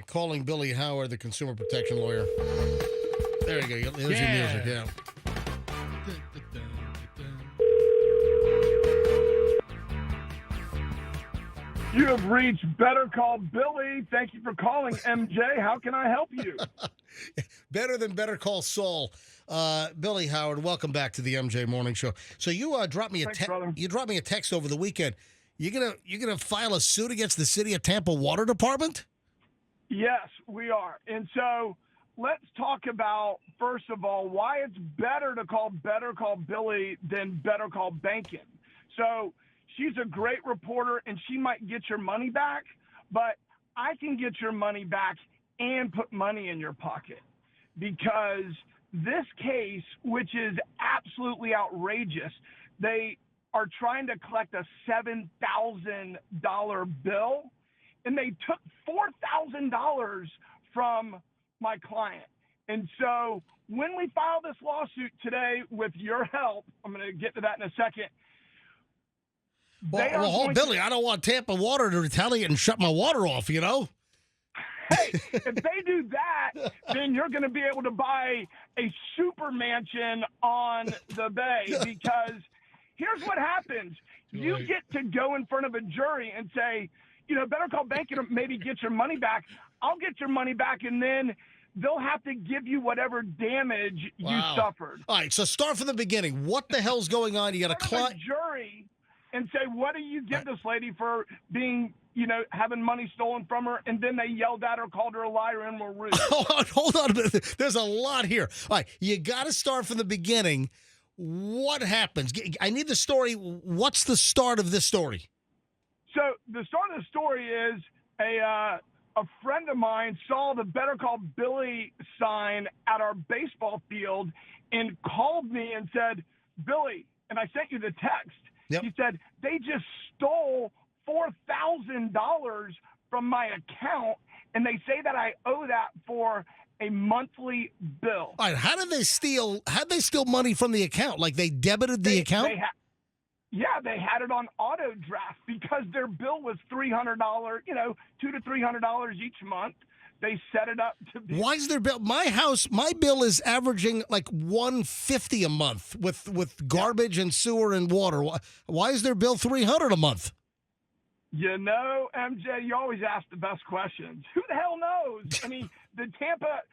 Calling Billy Howard, the consumer protection lawyer. There you go. There's your music, yeah. You have reached Better Call Billy. Thank you for calling, MJ. How can I help you? Better than Better Call Saul. Billy Howard, welcome back to the MJ Morning Show. So you dropped me a text over the weekend. You gonna file a suit against the city of Tampa Water Department? Yes, we are. And so let's talk about, first of all, why it's better to call Better Call Billy than Better Call Bankin'. So she's a great reporter, and she might get your money back, but I can get your money back and put money in your pocket, because this case, which is absolutely outrageous, they are trying to collect a $7,000 bill, and they took $4,000 from my client. And so when we file this lawsuit today with your help, I'm going to get to that in a second. Well, Billy, I don't want Tampa Water to retaliate and shut my water off, you know? Hey, if they do that, then you're going to be able to buy a super mansion on the bay, because here's what happens. You get to go in front of a jury and say, Better Call Banking, maybe get your money back. I'll get your money back, and then they'll have to give you whatever damage you suffered. All right, so start from the beginning. What the hell's going on? You got a client. Jury and say, what do you give this lady for being, having money stolen from her? And then they yelled at her, called her a liar, and were rude. Hold on a minute. There's a lot here. All right, you got to start from the beginning. What happens? I need the story. What's the start of this story? So the start of the story is a friend of mine saw the Better Call Billy sign at our baseball field and called me and said, Billy, and I sent you the text. Yep. He said, they just stole $4,000 from my account, and they say that I owe that for a monthly bill. All right, how did they steal money from the account? Like they debited the account? They had it on auto draft because their bill was $300, $200 to $300 each month. They set it up to be. Why is their bill? My bill is averaging like $150 a month with garbage and sewer and water. Why is their bill $300 a month? MJ, you always ask the best questions. Who the hell knows? I mean, the Tampa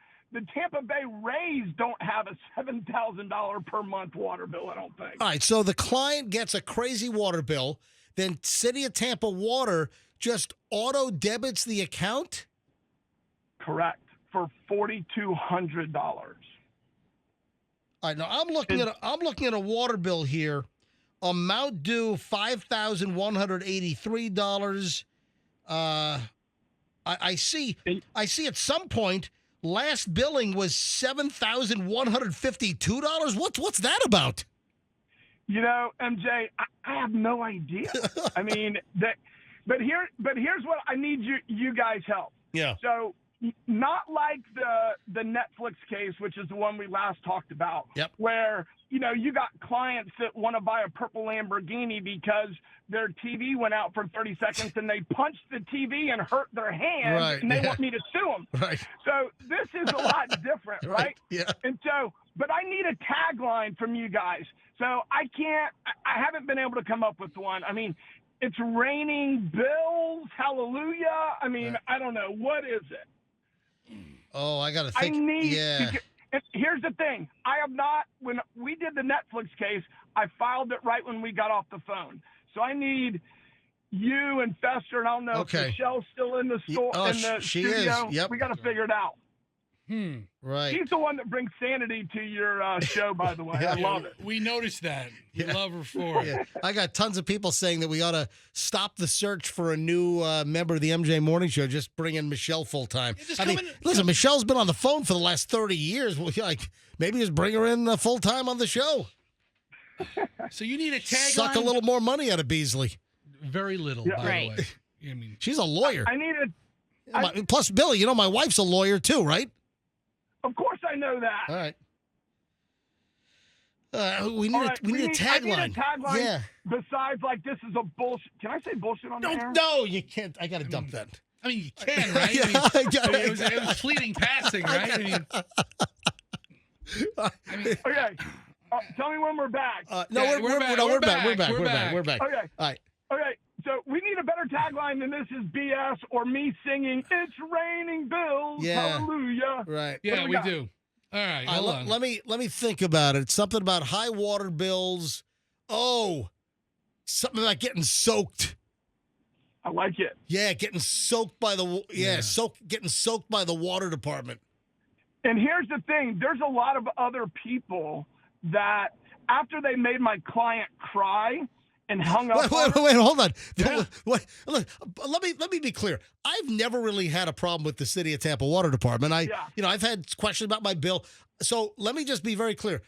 Bay Rays don't have a $7,000 per month water bill, I don't think. All right, so the client gets a crazy water bill, then City of Tampa Water just auto debits the account? Correct, for $4,200. All right, now I'm looking at a water bill here. Amount due $5,183. I see at some point last billing was $7,152. What's that about? MJ, I have no idea. I mean but here's what I need you guys help. Yeah. So not like the Netflix case, which is the one we last talked about. Yep. Where you got clients that want to buy a purple Lamborghini because their TV went out for 30 seconds and they punched the TV and hurt their hand, right, and they want me to sue them. Right. So this is a lot different, right? Yeah. And so, but I need a tagline from you guys. So I haven't been able to come up with one. I mean, it's raining bills, hallelujah. I mean, I don't know. What is it? Oh, I got to think. Here's the thing. When we did the Netflix case, I filed it right when we got off the phone. So I need you and Fester, and I don't know if Michelle's still in the store. She studio. is. Yep. We got to figure it out. Right. She's the one that brings sanity to your show, by the way. I love it. We noticed that. We love her for it. Yeah. I got tons of people saying that we ought to stop the search for a new member of the MJ Morning Show. Just bring in Michelle full time. Listen, Michelle's been on the phone for the last 30 years. Maybe just bring her in full time on the show. So you need a tagline. Suck a little more money out of Beasley. Very little, by the way. I mean, she's a lawyer. I need plus, Billy, my wife's a lawyer too, right? Of course I know that. All right. We need a tagline. I need a tagline. Yeah. Besides, this is a bullshit. Can I say bullshit on the air? No, you can't. I got to dump that. I mean, you can, right? It was fleeting passing, right? Okay. Tell me when we're back. We're back. Okay. All right. Okay. So we need a better tagline than "This is BS" or me singing "It's raining bills." Yeah. Hallelujah. Right. Yeah, we do. All right. Hold on. Let me think about it. Something about high water bills. Oh, something about getting soaked. I like it. Yeah, getting soaked by the getting soaked by the water department. And here's the thing: there's a lot of other people that after they made my client cry and hung up. Wait, hold on. Yeah. Look, let me be clear. I've never really had a problem with the City of Tampa Water Department. I've had questions about my bill. So let me just be very clear.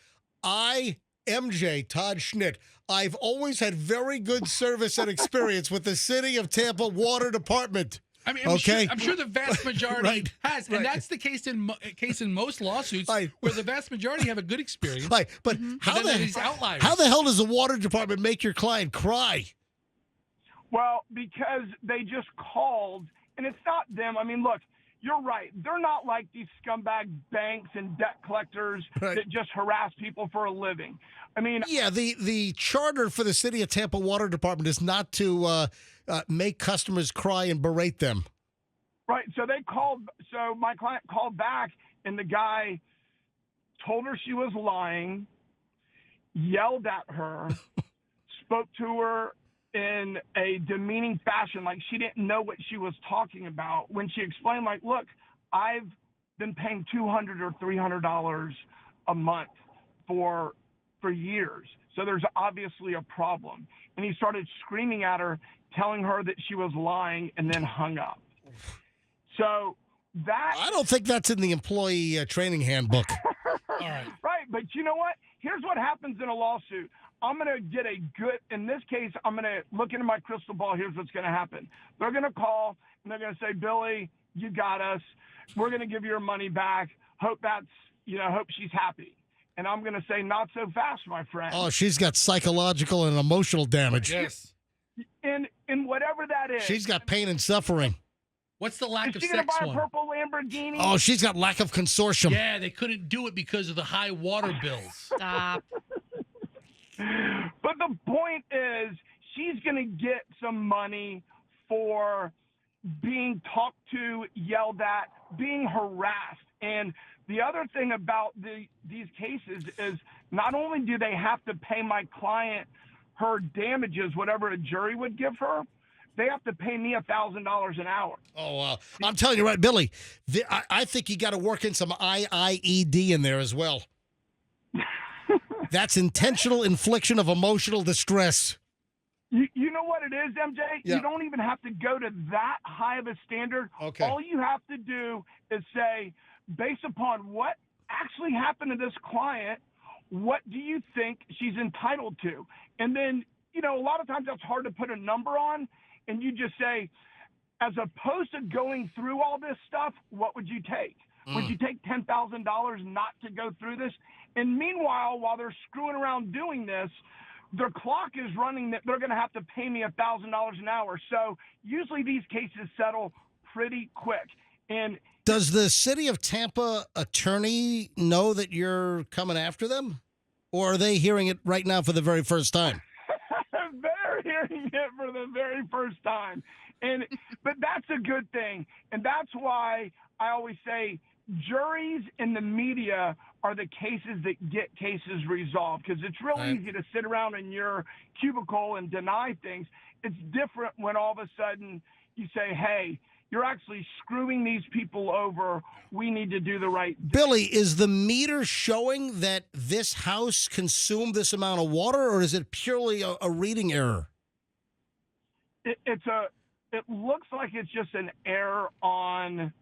MJ Todd Schnitt, I've always had very good service and experience with the City of Tampa Water Department. I mean, I'm sure the vast majority has, and right. that's the case in most lawsuits Right. where the vast majority have a good experience. Right, but how these outliers? the hell does the water department make your client cry? Well, because they just called, and it's not them. I mean, look, you're right. They're not like these scumbag banks and debt collectors that just harass people for a living. I mean, yeah, the charter for the City of Tampa Water Department is not to make customers cry and berate them. Right. So they called. So my client called back, and the guy told her she was lying, yelled at her, spoke to her in a demeaning fashion, like she didn't know what she was talking about. When she explained, like, look, I've been paying $200 or $300 a month for years, so there's obviously a problem. And he started screaming at her, telling her that she was lying, and then hung up. So that I don't think that's in the employee training handbook. All right. Right, but you know what? Here's what happens in a lawsuit. I'm going to get in this case, I'm going to look into my crystal ball. Here's what's going to happen. They're going to call, and they're going to say, Billy, you got us. We're going to give you your money back. Hope she's happy. And I'm going to say, not so fast, my friend. Oh, she's got psychological and emotional damage. Yes. In whatever that is. She's got pain and suffering. What's the lack Is of she going to sex buy a one? purple Lamborghini? Oh, she's got lack of consortium. Yeah, they couldn't do it because of the high water bills. Stop. But the point is, she's going to get some money for being talked to, yelled at, being harassed. And the other thing about these cases is not only do they have to pay my client her damages, whatever a jury would give her, they have to pay me $1,000 an hour. Oh, I'm telling you right, Billy, I think you got to work in some IIED in there as well. That's intentional infliction of emotional distress. You know what it is, MJ? Yeah. You don't even have to go to that high of a standard. Okay. All you have to do is say, based upon what actually happened to this client, what do you think she's entitled to? And then, a lot of times that's hard to put a number on, and you just say, as opposed to going through all this stuff, what would you take? Would you take $10,000 not to go through this? And meanwhile, while they're screwing around doing this, their clock is running that they're going to have to pay me $1,000 an hour. So usually these cases settle pretty quick. And does the City of Tampa attorney know that you're coming after them? Or are they hearing it right now for the very first time? They're hearing it for the very first time. But that's a good thing. And that's why I always say juries and the media are the cases that get cases resolved, because it's really easy to sit around in your cubicle and deny things. It's different when all of a sudden you say, hey, you're actually screwing these people over. We need to do the right thing. Billy, is the meter showing that this house consumed this amount of water, or is it purely a reading error? It looks like it's just an error on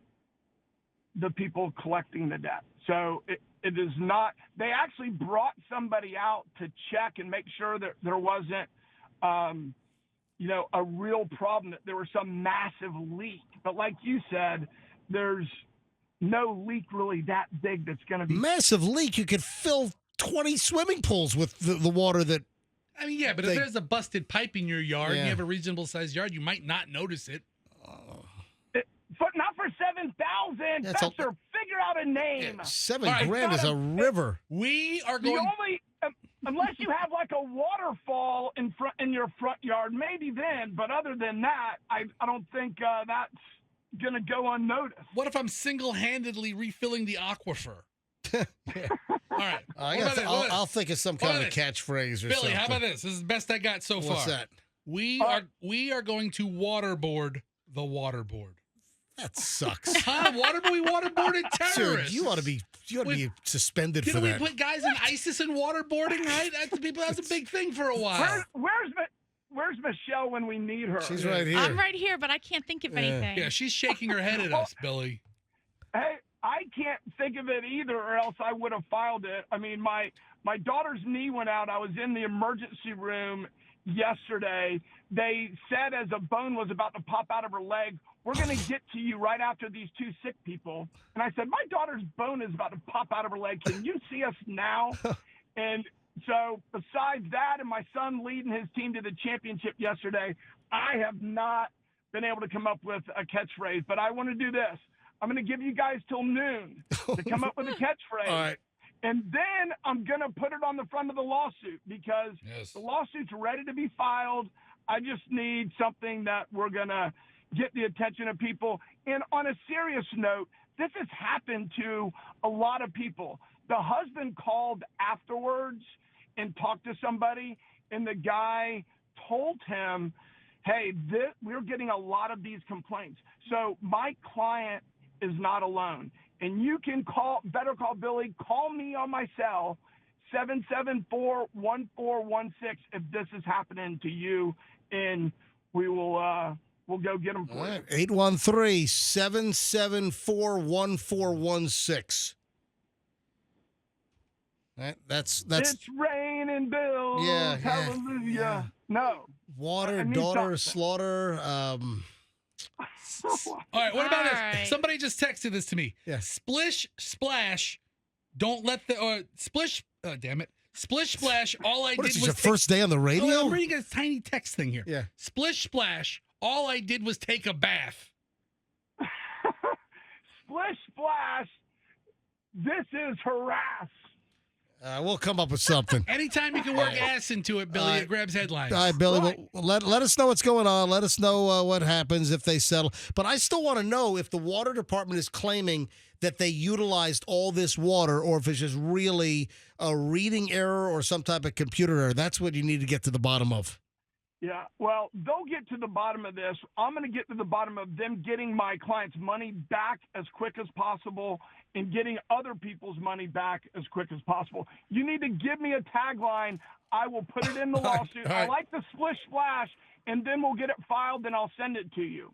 the people collecting the debt. So it is not. They actually brought somebody out to check and make sure that there wasn't, a real problem, that there was some massive leak. But like you said, there's no leak really that big that's going to be massive leak. You could fill 20 swimming pools with the water that. I mean, yeah, but if there's a busted pipe in your yard and Yeah. you have a reasonable sized yard, you might not notice it. $7,000. That's Fetzer, figure out a name. $7,000 is a river. We are The going. only, unless you have like a waterfall in your front yard, maybe then. But other than that, I don't think that's gonna go unnoticed. What if I'm single-handedly refilling the aquifer? All right. I'll think of some kind of a catchphrase or Billy, something. how about this? This is the best I got so far. What's that? We are going to waterboard the waterboard. That sucks. Huh? We waterboarded terrorists. Sir, you ought to be suspended for Didn't we that. put guys in ISIS and waterboarding, right? That's a big thing for a while. Where's Michelle when we need her? She's right here. I'm right here, but I can't think of anything. Yeah, she's shaking her head at us, Billy. Hey, I can't think of it either, or else I would have filed it. I mean, my daughter's knee went out. I was in the emergency room yesterday. They said as a bone was about to pop out of her leg, we're going to get to you right after these two sick people. And I said, my daughter's bone is about to pop out of her leg. Can you see us now? And so besides that and my son leading his team to the championship yesterday, I have not been able to come up with a catchphrase. But I want to do this. I'm going to give you guys till noon to come up with a catchphrase. All right. And then I'm going to put it on the front of the lawsuit because the lawsuit's ready to be filed. I just need something that we're going to get the attention of people. And on a serious note, this has happened to a lot of people. The husband called afterwards and talked to somebody, and the guy told him, hey, we're getting a lot of these complaints. So my client is not alone. And you can better call Billy. Call me on my cell, 774-1416, if this is happening to you, and we'll go get them for you. 813-774-1416. That's It's raining bills. Yeah, hallelujah. yeah. No. Water, daughter, slaughter. All right, what about this? Somebody just texted this to me. Yeah. Splish, splash, don't let the, splish, damn it. Splish, splash, all I What did is was. this, your first day on the radio? Oh, I'm reading a tiny text thing here. Yeah. Splish, splash, all I did was take a bath. Splish, splash. This is harass. We'll come up with something. Anytime you can work ass into it, Billy, it grabs headlines. All right, Billy, well, let us know what's going on. Let us know what happens if they settle. But I still want to know if the water department is claiming that they utilized all this water or if it's just really a reading error or some type of computer error. That's what you need to get to the bottom of. Yeah, well, they'll get to the bottom of this. I'm going to get to the bottom of them getting my clients' money back as quick as possible and getting other people's money back as quick as possible. You need to give me a tagline. I will put it in the lawsuit. All right. I like the splish splash, and then we'll get it filed, and I'll send it to you.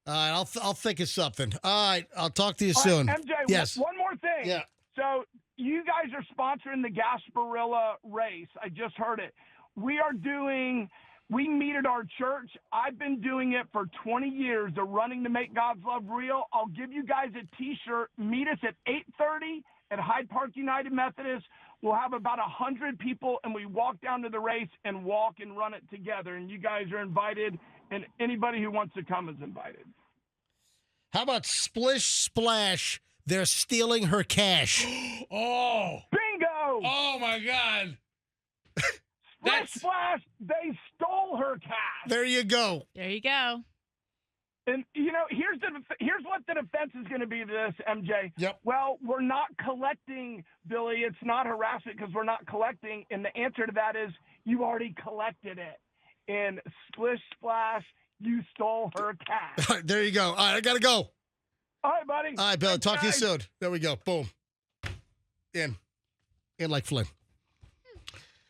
All right, I'll think of something. All right, I'll talk to you All soon. right, MJ, yes. one more thing. Yeah. So you guys are sponsoring the Gasparilla race. I just heard it. We meet at our church. I've been doing it for 20 years. They're running to make God's love real. I'll give you guys a T-shirt. Meet us at 8:30 at Hyde Park United Methodist. We'll have about 100 people, and we walk down to the race and walk and run it together. And you guys are invited, and anybody who wants to come is invited. How about Splish Splash? They're stealing her cash. Oh. Bingo! Oh, my God. Splish Splash, they stole her cash. There you go. There you go. And, here's what the defense is going to be to this, MJ. Yep. Well, we're not collecting, Billy. It's not harassment because we're not collecting. And the answer to that is you already collected it. And Splish Splash, you stole her cash. All right, there you go. All right, I got to go. All right, buddy. All right, Bill. Thanks, Talk to you guys. soon. There we go. Boom. In like Flynn.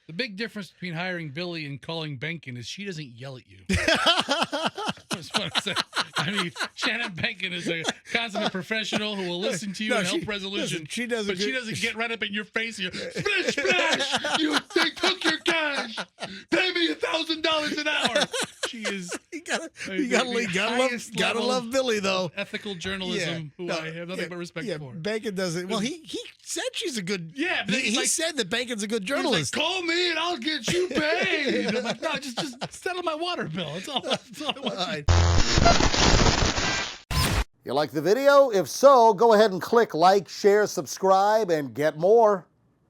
The big difference between hiring Billy and calling Benkin is she doesn't yell at you. That's what I'm saying. I mean, Shannon Benkin is a consummate professional who will listen to you and help resolution. Listen, she doesn't. But she doesn't get right up in your face and splish, splash! They took your cash! Pay me $1,000 an hour! She is. You gotta love Billy though. Ethical journalism, who I have nothing but respect for. Bacon doesn't. Well, he said she's a good. Yeah, but he said that Bacon's a good journalist. Like, call me and I'll get you paid. I'm like, no, just settle my water bill. That's all I want. All right. You like the video? If so, go ahead and click like, share, subscribe, and get more.